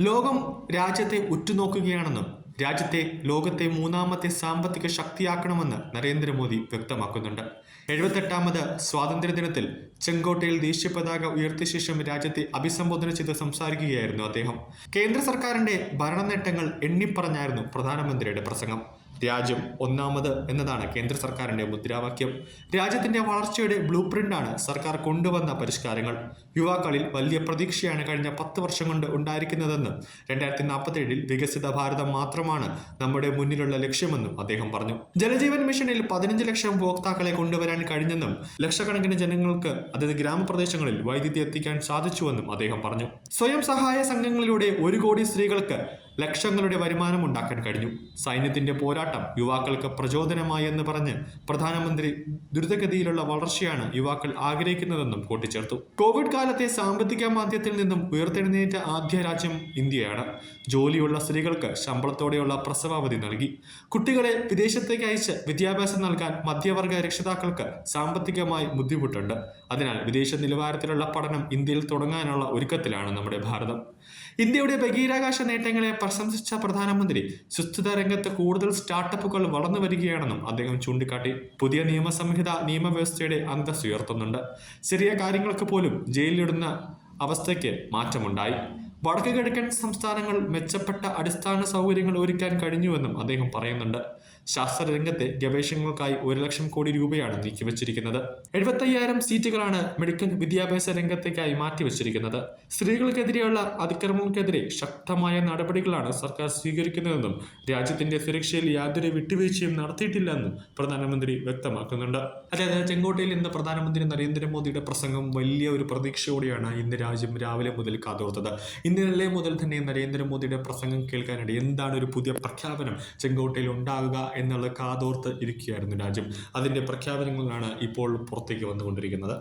ലോകം രാജ്യത്തെ ഉറ്റുനോക്കുകയാണെന്നും രാജ്യത്തെ ലോകത്തെ മൂന്നാമത്തെ സാമ്പത്തിക ശക്തിയാക്കണമെന്ന് നരേന്ദ്രമോദി വ്യക്തമാക്കുന്നുണ്ട്. 78ാമത് സ്വാതന്ത്ര്യദിനത്തിൽ ചെങ്കോട്ടയിൽ ദേശീയ പതാക ഉയർത്തിയ ശേഷം രാജ്യത്തെ അഭിസംബോധന ചെയ്ത് സംസാരിക്കുകയായിരുന്നു അദ്ദേഹം. കേന്ദ്ര സർക്കാരിന്റെ ഭരണ നേട്ടങ്ങൾ എണ്ണിപ്പറഞ്ഞായിരുന്നു പ്രധാനമന്ത്രിയുടെ പ്രസംഗം. രാജ്യം ഒന്നാമത് എന്നതാണ് കേന്ദ്ര സർക്കാരിന്റെ മുദ്രാവാക്യം. രാജ്യത്തിന്റെ വളർച്ചയുടെ ബ്ലൂ പ്രിന്റാണ് സർക്കാർ കൊണ്ടുവന്ന പരിഷ്കാരങ്ങൾ. യുവാക്കളിൽ വലിയ പ്രതീക്ഷയാണ് കഴിഞ്ഞ 10 വർഷം കൊണ്ട് ഉണ്ടായിരിക്കുന്നതെന്നും 2047 വികസിത ഭാരതം മാത്രമാണ് നമ്മുടെ മുന്നിലുള്ള ലക്ഷ്യമെന്നും അദ്ദേഹം പറഞ്ഞു. ജലജീവൻ മിഷനിൽ 15 ലക്ഷം ഉപഭോക്താക്കളെ കൊണ്ടുവരാൻ കഴിഞ്ഞെന്നും ലക്ഷക്കണക്കിന് ജനങ്ങൾക്ക് അതത് ഗ്രാമപ്രദേശങ്ങളിൽ വൈദ്യുതി എത്തിക്കാൻ സാധിച്ചുവെന്നും അദ്ദേഹം പറഞ്ഞു. സ്വയം സഹായ സംഘങ്ങളിലൂടെ 1 കോടി സ്ത്രീകൾക്ക് ലക്ഷങ്ങളുടെ വരുമാനം ഉണ്ടാക്കാൻ കഴിഞ്ഞു. സൈന്യത്തിന്റെ പോരാട്ടം യുവാക്കൾക്ക് പ്രചോദനമായി എന്ന് പറഞ്ഞ് പ്രധാനമന്ത്രി ദ്രുതഗതിയിലുള്ള വളർച്ചയാണ് യുവാക്കൾ ആഗ്രഹിക്കുന്നതെന്നും കൂട്ടിച്ചേർത്തു. കോവിഡ് കാലത്തെ സാമ്പത്തിക മാന്ദ്യത്തിൽ നിന്നും ഉയർത്തെഴുന്നേറ്റ ആദ്യ രാജ്യം ഇന്ത്യയാണ്. ജോലിയുള്ള സ്ത്രീകൾക്ക് ശമ്പളത്തോടെയുള്ള പ്രസവാവധി നൽകി. കുട്ടികളെ വിദേശത്തേക്ക് അയച്ച് വിദ്യാഭ്യാസം നൽകാൻ മധ്യവർഗ രക്ഷിതാക്കൾക്ക് സാമ്പത്തികമായി ബുദ്ധിമുട്ടുണ്ട്. അതിനാൽ വിദേശ നിലവാരത്തിലുള്ള പഠനം ഇന്ത്യയിൽ തുടങ്ങാനുള്ള ഒരുക്കത്തിലാണ് നമ്മുടെ ഭാരതം. ഇന്ത്യയുടെ ബഹിരാകാശ നേട്ടങ്ങളെ പ്രശംസിച്ച പ്രധാനമന്ത്രി സുസ്ഥിര രംഗത്ത് കൂടുതൽ സ്റ്റാർട്ടപ്പുകൾ വളർന്നു വരികയാണെന്നും അദ്ദേഹം ചൂണ്ടിക്കാട്ടി. പുതിയ നിയമസംഹിത നിയമവ്യവസ്ഥയുടെ അന്തസ്സ് ഉയർത്തുന്നുണ്ട്. ചെറിയ കാര്യങ്ങൾക്ക് പോലും ജയിലിലിടുന്ന അവസ്ഥയ്ക്ക് മാറ്റമുണ്ടായി. വടക്ക് കിഴക്കൻ സംസ്ഥാനങ്ങൾ മെച്ചപ്പെട്ട അടിസ്ഥാന സൗകര്യങ്ങൾ ഒരുക്കാൻ കഴിഞ്ഞുവെന്നും അദ്ദേഹം പറയുന്നുണ്ട്. ശാസ്ത്രരംഗത്തെ ഗവേഷണങ്ങൾക്കായി 1 ലക്ഷം കോടി രൂപയാണ് നീക്കിവച്ചിരിക്കുന്നത്. 75,000 സീറ്റുകളാണ് മെഡിക്കൽ വിദ്യാഭ്യാസ രംഗത്തേക്കായി മാറ്റിവച്ചിരിക്കുന്നത്. സ്ത്രീകൾക്കെതിരെയുള്ള അതിക്രമങ്ങൾക്കെതിരെ ശക്തമായ നടപടികളാണ് സർക്കാർ സ്വീകരിക്കുന്നതെന്നും രാജ്യത്തിന്റെ സുരക്ഷയിൽ യാതൊരു വിട്ടുവീഴ്ചയും നടത്തിയിട്ടില്ലെന്നും പ്രധാനമന്ത്രി വ്യക്തമാക്കുന്നുണ്ട്. അതായത് ചെങ്കോട്ടയിൽ ഇന്ന് പ്രധാനമന്ത്രി നരേന്ദ്രമോദിയുടെ പ്രസംഗം വലിയ ഒരു പ്രതീക്ഷയോടെയാണ് ഇന്ന് രാജ്യം രാവിലെ മുതൽ കാതോർത്തത്. ഇന്നലെ മുതൽ തന്നെ നരേന്ദ്രമോദിയുടെ പ്രസംഗം കേൾക്കാനിടെ എന്താണ് ഒരു പുതിയ പ്രഖ്യാപനം ചെങ്കോട്ടയിൽ ഉണ്ടാകുക എന്നുള്ള കാതോർത്ത് ഇരിക്കുകയായിരുന്നു രാജ്യം. അതിന്റെ പ്രഖ്യാപനങ്ങളാണ് ഇപ്പോൾ പുറത്തേക്ക് വന്നുകൊണ്ടിരിക്കുന്നത്.